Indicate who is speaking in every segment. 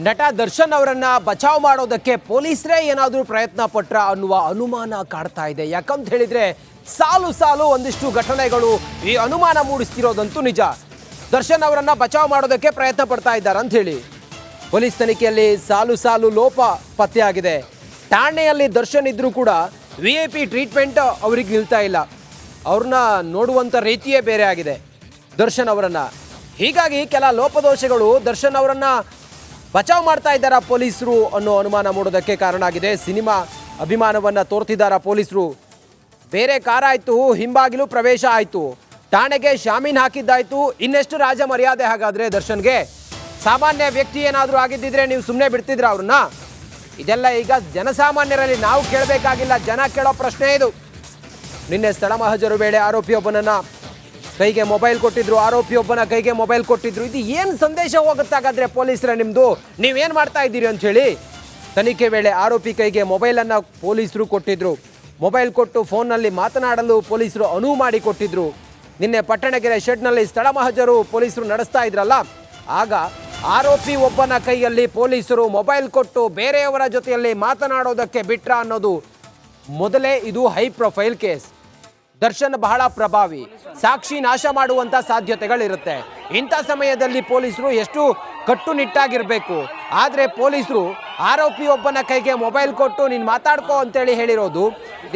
Speaker 1: ನಟ ದರ್ಶನ್ ಅವರನ್ನ ಬಚಾವ್ ಮಾಡೋದಕ್ಕೆ ಪೊಲೀಸರೇ ಏನಾದರೂ ಪ್ರಯತ್ನ ಪಟ್ರ ಅನ್ನುವ ಅನುಮಾನ ಕಾಡ್ತಾ ಇದೆ. ಯಾಕಂತ ಹೇಳಿದ್ರೆ ಸಾಲು ಸಾಲು ಒಂದಿಷ್ಟು ಘಟನೆಗಳು ಈ ಅನುಮಾನ ಮೂಡಿಸ್ತಿರೋದಂತೂ ನಿಜ. ದರ್ಶನ್ ಅವರನ್ನ ಬಚಾವ್ ಮಾಡೋದಕ್ಕೆ ಪ್ರಯತ್ನ ಪಡ್ತಾ ಇದ್ದಾರೆ ಅಂತ ಹೇಳಿ ಪೊಲೀಸ್ ತನಿಖೆಯಲ್ಲಿ ಸಾಲು ಸಾಲು ಲೋಪ ಪತ್ತೆಯಾಗಿದೆ. ಠಾಣೆಯಲ್ಲಿ ದರ್ಶನ್ ಇದ್ರೂ ಕೂಡ VIP ಟ್ರೀಟ್ಮೆಂಟ್ ಅವ್ರಿಗೆ ನಿಲ್ತಾ ಇಲ್ಲ. ಅವ್ರನ್ನ ನೋಡುವಂಥ ರೀತಿಯೇ ಬೇರೆ ಆಗಿದೆ ದರ್ಶನ್ ಅವರನ್ನ. ಹೀಗಾಗಿ ಕೆಲ ಲೋಪದೋಷಗಳು ದರ್ಶನ್ ಅವರನ್ನ ಬಚಾವ್ ಮಾಡ್ತಾ ಇದ್ದಾರಾ ಪೊಲೀಸರು ಅನ್ನೋ ಅನುಮಾನ ಮೂಡೋದಕ್ಕೆ ಕಾರಣ ಆಗಿದೆ. ಸಿನಿಮಾ ಅಭಿಮಾನವನ್ನು ತೋರ್ತಿದ್ದಾರಾ ಪೊಲೀಸರು? ಬೇರೆ ಕಾರಾಯಿತು, ಹಿಂಬಾಗಿಲು ಪ್ರವೇಶ ಆಯಿತು, ಠಾಣೆಗೆ ಶಾಮೀನು ಹಾಕಿದ್ದಾಯಿತು, ಇನ್ನೆಷ್ಟು ರಾಜ ಮರ್ಯಾದೆ ಹಾಗಾದರೆ ದರ್ಶನ್ಗೆ? ಸಾಮಾನ್ಯ ವ್ಯಕ್ತಿ ಏನಾದರೂ ಆಗಿದ್ದಿದ್ರೆ ನೀವು ಸುಮ್ಮನೆ ಬಿಡ್ತಿದ್ರ ಅವ್ರನ್ನ? ಇದೆಲ್ಲ ಈಗ ಜನಸಾಮಾನ್ಯರಲ್ಲಿ ನಾವು ಕೇಳಬೇಕಾಗಿಲ್ಲ, ಜನ ಕೇಳೋ ಪ್ರಶ್ನೆ ಇದು. ನಿನ್ನೆ ಸ್ಥಳ ಮಹಜರು ವೇಳೆ ಆರೋಪಿಯೊಬ್ಬನನ್ನ ಕೈಗೆ ಮೊಬೈಲ್ ಕೊಟ್ಟಿದ್ರು, ಆರೋಪಿಯೊಬ್ಬನ ಕೈಗೆ ಮೊಬೈಲ್ ಕೊಟ್ಟಿದ್ರು. ಇದು ಏನು ಸಂದೇಶ ಹೋಗುತ್ತಾಗಾದ್ರೆ ಪೊಲೀಸರ ನಿಮ್ಮದು? ನೀವೇನು ಮಾಡ್ತಾ ಇದ್ದೀರಿ ಅಂಥೇಳಿ ತನಿಖೆ ವೇಳೆ ಆರೋಪಿ ಕೈಗೆ ಮೊಬೈಲನ್ನು ಪೊಲೀಸರು ಕೊಟ್ಟಿದ್ರು. ಮೊಬೈಲ್ ಕೊಟ್ಟು ಫೋನ್ನಲ್ಲಿ ಮಾತನಾಡಲು ಪೊಲೀಸರು ಅನುವು ಮಾಡಿ ಕೊಟ್ಟಿದ್ರು. ನಿನ್ನೆ ಪಟ್ಟಣಗೆರೆ ಶೆಡ್ನಲ್ಲಿ ಸ್ಥಳ ಮಹಜರು ಪೊಲೀಸರು ನಡೆಸ್ತಾ ಇದ್ರಲ್ಲ, ಆಗ ಆರೋಪಿ ಒಬ್ಬನ ಕೈಯಲ್ಲಿ ಪೊಲೀಸರು ಮೊಬೈಲ್ ಕೊಟ್ಟು ಬೇರೆಯವರ ಜೊತೆಯಲ್ಲಿ ಮಾತನಾಡೋದಕ್ಕೆ ಬಿಟ್ರ ಅನ್ನೋದು ಮೊದಲೇ ಇದು ಹೈ ಪ್ರೊಫೈಲ್ ಕೇಸ್. ದರ್ಶನ್ ಬಹಳ ಪ್ರಭಾವಿ, ಸಾಕ್ಷಿ ನಾಶ ಮಾಡುವಂಥ ಸಾಧ್ಯತೆಗಳಿರುತ್ತೆ. ಇಂಥ ಸಮಯದಲ್ಲಿ ಪೊಲೀಸರು ಎಷ್ಟು ಕಟ್ಟುನಿಟ್ಟಾಗಿರಬೇಕು. ಆದರೆ ಪೊಲೀಸರು ಆರೋಪಿಯೊಬ್ಬನ ಕೈಗೆ ಮೊಬೈಲ್ ಕೊಟ್ಟು ನೀನು ಮಾತಾಡ್ಕೋ ಅಂತೇಳಿ ಹೇಳಿರೋದು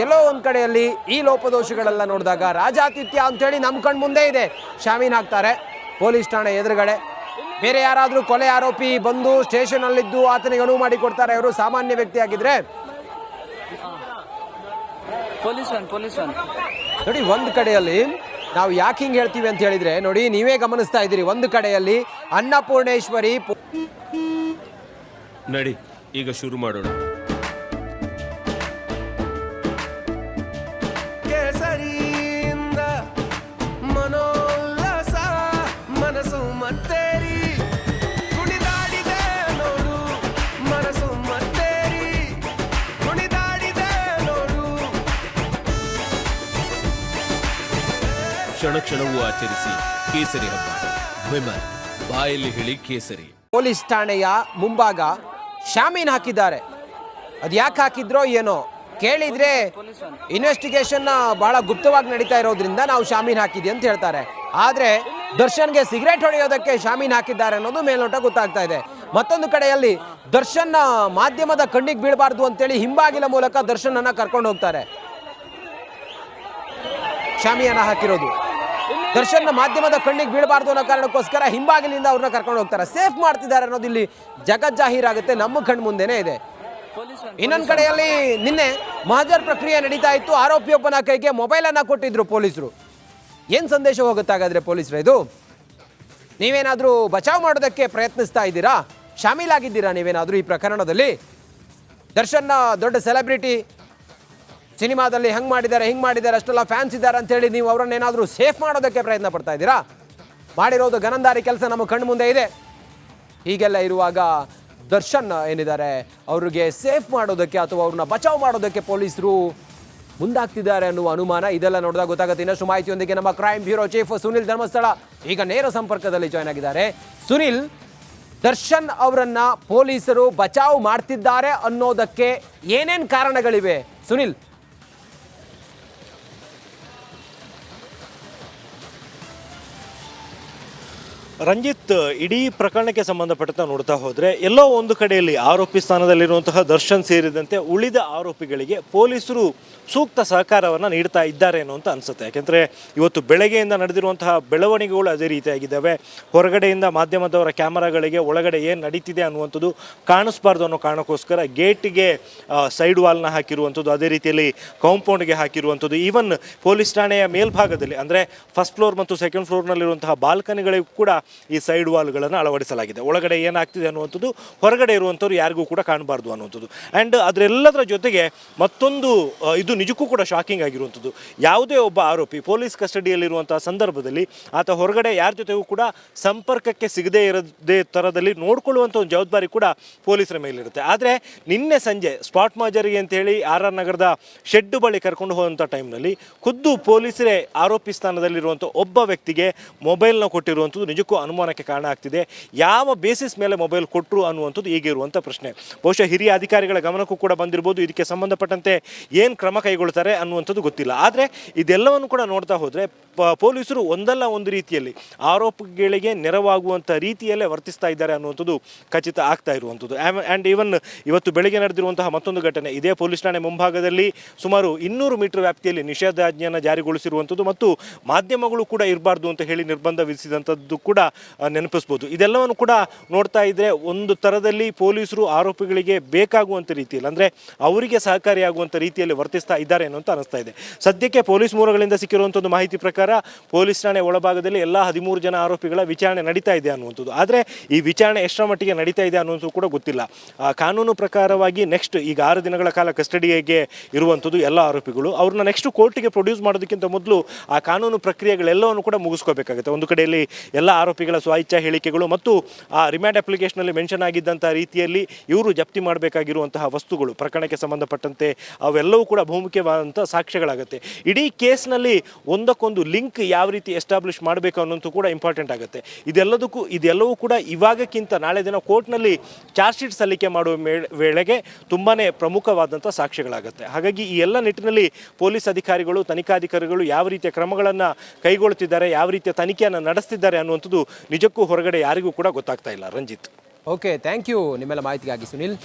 Speaker 1: ಎಲ್ಲೋ ಒಂದು ಕಡೆಯಲ್ಲಿ ಈ ಲೋಪದೋಷಗಳೆಲ್ಲ ನೋಡಿದಾಗ ರಾಜಾತಿಥ್ಯ ಅಂತೇಳಿ ನಮ್ಮ ಕಣ್ಣು ಮುಂದೆ ಇದೆ. ಶಾಮೀನು ಹಾಕ್ತಾರೆ ಪೊಲೀಸ್ ಠಾಣೆ ಎದುರುಗಡೆ. ಬೇರೆ ಯಾರಾದರೂ ಕೊಲೆ ಆರೋಪಿ ಬಂದು ಸ್ಟೇಷನಲ್ಲಿದ್ದು ಆತನಿಗೆ ಅನುವು ಮಾಡಿ ಕೊಡ್ತಾರೆ. ಅವರು ಸಾಮಾನ್ಯ ವ್ಯಕ್ತಿ ಆಗಿದ್ರೆ ನೋಡಿ, ಒಂದು ಕಡೆಯಲ್ಲಿ ನಾವು ಯಾಕೆ ಹಿಂಗೆ ಹೇಳ್ತೀವಿ ಅಂತ ಹೇಳಿದ್ರೆ ನೋಡಿ, ನೀವೇ ಗಮನಿಸ್ತಾ ಇದ್ದೀರಿ, ಒಂದು ಕಡೆಯಲ್ಲಿ ಅನ್ನಪೂರ್ಣೇಶ್ವರಿ
Speaker 2: ನಡಿ ಈಗ ಶುರು ಮಾಡೋಣ.
Speaker 3: ಮನೋಲ್ಲಾಸ ಮನಸ್ಸು ಮತ್ತೇರಿ ಕುಣಿದಾಡಿದೆ ನೋಡು, ಮನಸ್ಸು ಮತ್ತೇರಿ ಕುಣಿದಾಡಿದೆ ನೋಡು.
Speaker 2: ಕ್ಷಣ ಕ್ಷಣವೂ ಆಚರಿಸಿ ಕೇಸರಿ ಹಬ್ಬ. ವಿಮಲ್ ಬಾಯಲ್ಲಿ ಹೇಳಿ ಕೇಸರಿ.
Speaker 1: ಪೊಲೀಸ್ ಠಾಣೆಯ ಮುಂಭಾಗ ಶಾಮೀನು ಹಾಕಿದ್ದಾರೆ. ಅದು ಯಾಕೆ ಹಾಕಿದ್ರೋ ಏನೋ ಕೇಳಿದ್ರೆ ಇನ್ವೆಸ್ಟಿಗೇಷನ್ ಬಹಳ ಗುಪ್ತವಾಗಿ ನಡೀತಾ ಇರೋದ್ರಿಂದ ನಾವು ಶಾಮೀನು ಹಾಕಿದ್ವಿ ಅಂತ ಹೇಳ್ತಾರೆ. ಆದರೆ ದರ್ಶನ್ಗೆ ಸಿಗರೇಟ್ ಹೊಡೆಯೋದಕ್ಕೆ ಶಾಮೀನು ಹಾಕಿದ್ದಾರೆ ಅನ್ನೋದು ಮೇಲ್ನೋಟ ಗೊತ್ತಾಗ್ತಾ ಇದೆ. ಮತ್ತೊಂದು ಕಡೆಯಲ್ಲಿ ದರ್ಶನ್ ಮಾಧ್ಯಮದ ಕಣ್ಣಿಗೆ ಬೀಳಬಾರ್ದು ಅಂತೇಳಿ ಹಿಂಬಾಗಿಲ ಮೂಲಕ ದರ್ಶನನ್ನ ಕರ್ಕೊಂಡು ಹೋಗ್ತಾರೆ. ಶಾಮಿಯಾನ ಹಾಕಿರೋದು ದರ್ಶನ್ ಮಾಧ್ಯಮದ ಕಣ್ಣಿಗೆ ಬೀಳಬಾರ್ದು ಅನ್ನೋ ಕಾರಣಕ್ಕೋಸ್ಕರ ಹಿಂಬಾಗಿಲಿಂದ ಅವ್ರನ್ನ ಕರ್ಕೊಂಡು ಹೋಗ್ತಾರೆ. ಸೇಫ್ ಮಾಡ್ತಿದ್ದಾರೆ ಅನ್ನೋದು ಇಲ್ಲಿ ಜಗಜ್ಜಾಹೀರಾಗುತ್ತೆ, ನಮ್ಮ ಕಣ್ಣು ಮುಂದೆನೇ ಇದೆ. ಇನ್ನೊಂದು ಕಡೆಯಲ್ಲಿ ನಿನ್ನೆ ಮಹಜರ್ ಪ್ರಕ್ರಿಯೆ ನಡೀತಾ ಇತ್ತು. ಆರೋಪಿಯೊಬ್ಬನ ಕೈಗೆ ಮೊಬೈಲನ್ನು ಕೊಟ್ಟಿದ್ರು ಪೊಲೀಸರು. ಏನು ಸಂದೇಶ ಹೋಗುತ್ತಾಗಾದ್ರೆ ಪೊಲೀಸರು? ಇದು ನೀವೇನಾದರೂ ಬಚಾವ್ ಮಾಡೋದಕ್ಕೆ ಪ್ರಯತ್ನಿಸ್ತಾ ಇದ್ದೀರಾ? ಶಾಮೀಲಾಗಿದ್ದೀರಾ ನೀವೇನಾದರೂ ಈ ಪ್ರಕರಣದಲ್ಲಿ? ದರ್ಶನ್ನ ದೊಡ್ಡ ಸೆಲೆಬ್ರಿಟಿ, ಸಿನಿಮಾದಲ್ಲಿ ಹಂಗೆ ಮಾಡಿದ್ದಾರೆ ಹಿಂಗೆ ಮಾಡಿದ್ದಾರೆ, ಅಷ್ಟೆಲ್ಲ ಫ್ಯಾನ್ಸ್ ಇದ್ದಾರೆ ಅಂತೇಳಿ ನೀವು ಅವರನ್ನೇನಾದರೂ ಸೇಫ್ ಮಾಡೋದಕ್ಕೆ ಪ್ರಯತ್ನ ಪಡ್ತಾ ಇದ್ದೀರಾ? ಮಾಡಿರೋದು ಗನಂದಾರಿ ಕೆಲಸ ನಮ್ಮ ಕಣ್ಣು ಮುಂದೆ ಇದೆ. ಹೀಗೆಲ್ಲ ಇರುವಾಗ ದರ್ಶನ್ ಏನಿದ್ದಾರೆ ಅವ್ರಿಗೆ ಸೇಫ್ ಮಾಡೋದಕ್ಕೆ ಅಥವಾ ಅವ್ರನ್ನ ಬಚಾವ್ ಮಾಡೋದಕ್ಕೆ ಪೊಲೀಸರು ಮುಂದಾಗ್ತಿದ್ದಾರೆ ಅನ್ನುವ ಅನುಮಾನ ಇದೆಲ್ಲ ನೋಡಿದಾಗ ಗೊತ್ತಾಗುತ್ತೆ. ಇನ್ನಷ್ಟು ಮಾಹಿತಿಯೊಂದಿಗೆ ನಮ್ಮ crime bureau chief Sunil Dharmasthala ಈಗ ನೇರ ಸಂಪರ್ಕದಲ್ಲಿ ಜಾಯ್ನ್ ಆಗಿದ್ದಾರೆ. ಸುನಿಲ್, ದರ್ಶನ್ ಅವರನ್ನ ಪೊಲೀಸರು ಬಚಾವ್ ಮಾಡ್ತಿದ್ದಾರೆ ಅನ್ನೋದಕ್ಕೆ ಏನೇನು ಕಾರಣಗಳಿವೆ ಸುನಿಲ್?
Speaker 4: ರಂಜಿತ್, ಇಡೀ ಪ್ರಕರಣಕ್ಕೆ ಸಂಬಂಧಪಟ್ಟಂತೆ ನೋಡ್ತಾ ಹೋದರೆ ಎಲ್ಲೋ ಒಂದು ಕಡೆಯಲ್ಲಿ ಆರೋಪಿ ಸ್ಥಾನದಲ್ಲಿರುವಂತಹ ದರ್ಶನ್ ಸೇರಿದಂತೆ ಉಳಿದ ಆರೋಪಿಗಳಿಗೆ ಪೊಲೀಸರು ಸೂಕ್ತ ಸಹಕಾರವನ್ನು ನೀಡ್ತಾ ಇದ್ದಾರೆ ಅನ್ನುವಂತ ಅನಿಸುತ್ತೆ. ಯಾಕೆಂದರೆ ಇವತ್ತು ಬೆಳಗ್ಗೆಯಿಂದ ನಡೆದಿರುವಂತಹ ಬೆಳವಣಿಗೆಗಳು ಅದೇ ರೀತಿಯಾಗಿದ್ದಾವೆ. ಹೊರಗಡೆಯಿಂದ ಮಾಧ್ಯಮದವರ ಕ್ಯಾಮರಾಗಳಿಗೆ ಒಳಗಡೆ ಏನು ನಡೀತಿದೆ ಅನ್ನುವಂಥದ್ದು ಕಾಣಿಸ್ಬಾರ್ದು ಅನ್ನೋ ಕಾರಣಕ್ಕೋಸ್ಕರ ಗೇಟಿಗೆ ಸೈಡ್ ವಾಲ್ನ ಹಾಕಿರುವಂಥದ್ದು, ಅದೇ ರೀತಿಯಲ್ಲಿ ಕಾಂಪೌಂಡ್ಗೆ ಹಾಕಿರುವಂಥದ್ದು, ಈವನ್ ಪೊಲೀಸ್ ಠಾಣೆಯ ಮೇಲ್ಭಾಗದಲ್ಲಿ ಅಂದರೆ ಫಸ್ಟ್ ಫ್ಲೋರ್ ಮತ್ತು ಸೆಕೆಂಡ್ ಫ್ಲೋರ್ನಲ್ಲಿರುವಂತಹ ಬಾಲ್ಕನಿಗಳಿಗೂ ಕೂಡ ಈ ಸೈಡ್ ವಾಲ್ಗಳನ್ನು ಅಳವಡಿಸಲಾಗಿದೆ. ಒಳಗಡೆ ಏನಾಗ್ತಿದೆ ಅನ್ನುವಂಥದ್ದು ಹೊರಗಡೆ ಇರುವಂಥವ್ರು ಯಾರಿಗೂ ಕೂಡ ಕಾಣಬಾರ್ದು ಅನ್ನುವಂಥದ್ದು. ಆ್ಯಂಡ್ ಅದರೆಲ್ಲದರ ಜೊತೆಗೆ ಮತ್ತೊಂದು ಇದು ನಿಜಕ್ಕೂ ಕೂಡ ಶಾಕಿಂಗ್ ಆಗಿರುವಂಥದ್ದು, ಯಾವುದೇ ಒಬ್ಬ ಆರೋಪಿ ಪೊಲೀಸ್ ಕಸ್ಟಡಿಯಲ್ಲಿರುವಂತಹ ಸಂದರ್ಭದಲ್ಲಿ ಆತ ಹೊರಗಡೆ ಯಾರ ಜೊತೆಗೂ ಕೂಡ ಸಂಪರ್ಕಕ್ಕೆ ಸಿಗದೇ ಇರದೇ ಥರದಲ್ಲಿ ನೋಡ್ಕೊಳ್ಳುವಂಥ ಒಂದು ಜವಾಬ್ದಾರಿ ಕೂಡ ಪೊಲೀಸರ ಮೇಲಿರುತ್ತೆ. ಆದರೆ ನಿನ್ನೆ ಸಂಜೆ ಸ್ಪಾಟ್ ಮಾಜರಿಗೆ ಅಂತೇಳಿ RR ನಗರದ ಶೆಡ್ ಬಳಿ ಕರ್ಕೊಂಡು ಹೋದಂಥ ಟೈಮ್ನಲ್ಲಿ ಖುದ್ದು ಪೊಲೀಸರೇ ಆರೋಪಿ ಸ್ಥಾನದಲ್ಲಿರುವಂಥ ಒಬ್ಬ ವ್ಯಕ್ತಿಗೆ ಮೊಬೈಲ್ನ ಕೊಟ್ಟಿರುವಂಥದ್ದು ನಿಜಕ್ಕೂ ಅನುಮಾನಕ್ಕೆ ಕಾರಣ ಆಗ್ತಿದೆ. ಯಾವ ಬೇಸಿಸ್ ಮೇಲೆ ಮೊಬೈಲ್ ಕೊಟ್ಟರು ಅನ್ನುವಂಥದ್ದು ಈಗಿರುವಂಥ ಪ್ರಶ್ನೆ. ಬಹುಶಃ ಹಿರಿಯ ಅಧಿಕಾರಿಗಳ ಗಮನಕ್ಕೂ ಕೂಡ ಬಂದಿರ್ಬೋದು. ಇದಕ್ಕೆ ಸಂಬಂಧಪಟ್ಟಂತೆ ಏನು ಕ್ರಮ ಕೈಗೊಳ್ತಾರೆ ಅನ್ನುವಂಥದ್ದು ಗೊತ್ತಿಲ್ಲ. ಆದರೆ ಇದೆಲ್ಲವನ್ನು ಕೂಡ ನೋಡ್ತಾ ಹೋದರೆ ಪೊಲೀಸರು ಒಂದಲ್ಲ ಒಂದು ರೀತಿಯಲ್ಲಿ ಆರೋಪಗಳಿಗೆ ನೆರವಾಗುವಂಥ ರೀತಿಯಲ್ಲೇ ವರ್ತಿಸ್ತಾ ಇದ್ದಾರೆ ಅನ್ನುವಂಥದ್ದು ಖಚಿತ ಆಗ್ತಾ ಇರುವಂಥದ್ದು. ಆ್ಯಂಡ್ ಈವನ್ ಇವತ್ತು ಬೆಳಗ್ಗೆ ನಡೆದಿರುವಂತಹ ಮತ್ತೊಂದು ಘಟನೆ, ಇದೇ ಪೊಲೀಸ್ ಠಾಣೆ ಮುಂಭಾಗದಲ್ಲಿ ಸುಮಾರು 200 ಮೀಟರ್ ವ್ಯಾಪ್ತಿಯಲ್ಲಿ ನಿಷೇಧಾಜ್ಞೆಯನ್ನು ಜಾರಿಗೊಳಿಸಿರುವಂಥದ್ದು ಮತ್ತು ಮಾಧ್ಯಮಗಳು ಕೂಡ ಇರಬಾರ್ದು ಅಂತ ಹೇಳಿ ನಿರ್ಬಂಧ ವಿಧಿಸಿದಂಥದ್ದು ಕೂಡ ನೆನಪಿಸ್ಬೋದು. ಇದೆಲ್ಲವನ್ನು ಕೂಡ ನೋಡ್ತಾ ಇದ್ದರೆ ಒಂದು ಥರದಲ್ಲಿ ಪೊಲೀಸರು ಆರೋಪಿಗಳಿಗೆ ಬೇಕಾಗುವಂಥ ರೀತಿಯಲ್ಲಿ, ಅಂದರೆ ಅವರಿಗೆ ಸಹಕಾರಿಯಾಗುವಂಥ ರೀತಿಯಲ್ಲಿ ವರ್ತಿಸ್ತಾ ಇದ್ದಾರೆ ಅನ್ನೋಂತ ಅನಿಸ್ತಾ ಇದೆ. ಸದ್ಯಕ್ಕೆ ಪೊಲೀಸ್ ಮೂಲಗಳಿಂದ ಸಿಕ್ಕಿರುವಂಥದ್ದು ಮಾಹಿತಿ ಪ್ರಕಾರ ಪೊಲೀಸ್ ಠಾಣೆ ಒಳಭಾಗದಲ್ಲಿ ಎಲ್ಲ 13 ಜನ ಆರೋಪಿಗಳ ವಿಚಾರಣೆ ನಡೀತಾ ಇದೆ ಅನ್ನುವಂಥದ್ದು. ಆದರೆ ಈ ವಿಚಾರಣೆ ಎಷ್ಟರ ಮಟ್ಟಿಗೆ ನಡೀತಾ ಇದೆ ಅನ್ನೋದು ಕೂಡ ಗೊತ್ತಿಲ್ಲ. ಕಾನೂನು ಪ್ರಕಾರವಾಗಿ ನೆಕ್ಸ್ಟ್ ಈಗ 6 ದಿನಗಳ ಕಾಲ ಕಸ್ಟಡಿಗೆ ಇರುವಂಥದ್ದು ಎಲ್ಲ ಆರೋಪಿಗಳು. ಅವ್ರನ್ನ ನೆಕ್ಸ್ಟ್ ಕೋರ್ಟಿಗೆ ಪ್ರೊಡ್ಯೂಸ್ ಮಾಡೋದಕ್ಕಿಂತ ಮೊದಲು ಆ ಕಾನೂನು ಪ್ರಕ್ರಿಯೆಗಳೆಲ್ಲವನ್ನು ಕೂಡ ಮುಗಿಸ್ಕೋಬೇಕಾಗುತ್ತೆ. ಒಂದು ಕಡೆಯಲ್ಲಿ ಎಲ್ಲ ಆರೋಪಿಗಳ ಸ್ವಇಚ್ಛಾ ಹೇಳಿಕೆಗಳು ಮತ್ತು ಆ ರಿಮ್ಯಾಂಡ್ ಅಪ್ಲಿಕೇಶನಲ್ಲಿ ಮೆನ್ಷನ್ ಆಗಿದ್ದಂಥ ರೀತಿಯಲ್ಲಿ ಇವರು ಜಪ್ತಿ ಮಾಡಬೇಕಾಗಿರುವಂತಹ ವಸ್ತುಗಳು ಪ್ರಕರಣಕ್ಕೆ ಸಂಬಂಧಪಟ್ಟಂತೆ ಅವೆಲ್ಲವೂ ಕೂಡ ಬಹುಮುಖ್ಯವಾದಂಥ ಸಾಕ್ಷ್ಯಗಳಾಗುತ್ತೆ. ಇಡೀ ಕೇಸ್ನಲ್ಲಿ ಒಂದಕ್ಕೊಂದು ಲಿಂಕ್ ಯಾವ ರೀತಿ ಎಸ್ಟಾಬ್ಲಿಷ್ ಮಾಡಬೇಕು ಅನ್ನೋದು ಕೂಡ ಇಂಪಾರ್ಟೆಂಟ್ ಆಗುತ್ತೆ. ಇದೆಲ್ಲವೂ ಕೂಡ ಇವಾಗಕ್ಕಿಂತ ನಾಳೆ ದಿನ ಕೋರ್ಟ್ನಲ್ಲಿ ಚಾರ್ಜ್ ಶೀಟ್ ಸಲ್ಲಿಕೆ ಮಾಡುವ ವೇಳೆಗೆ ತುಂಬಾ ಪ್ರಮುಖವಾದಂಥ ಸಾಕ್ಷ್ಯಗಳಾಗುತ್ತೆ. ಹಾಗಾಗಿ ಈ ಎಲ್ಲ ನಿಟ್ಟಿನಲ್ಲಿ ಪೊಲೀಸ್ ಅಧಿಕಾರಿಗಳು, ತನಿಖಾಧಿಕಾರಿಗಳು ಯಾವ ರೀತಿಯ ಕ್ರಮಗಳನ್ನು ಕೈಗೊಳ್ಳುತ್ತಿದ್ದಾರೆ, ಯಾವ ರೀತಿಯ ತನಿಖೆಯನ್ನು ನಡೆಸ್ತಿದ್ದಾರೆ ಅನ್ನುವಂಥದ್ದು ನಿಜಕ್ಕೂ ಹೊರಗಡೆ ಯಾರಿಗೂ ಕೂಡ ಗೊತ್ತಾಗ್ತಾ ಇಲ್ಲ. ರಂಜಿತ್.
Speaker 1: ಓಕೆ, ಥ್ಯಾಂಕ್ ಯು ನಿಮ್ಮೆಲ್ಲ ಮಾಹಿತಿಗಾಗಿ ಸುನಿಲ್.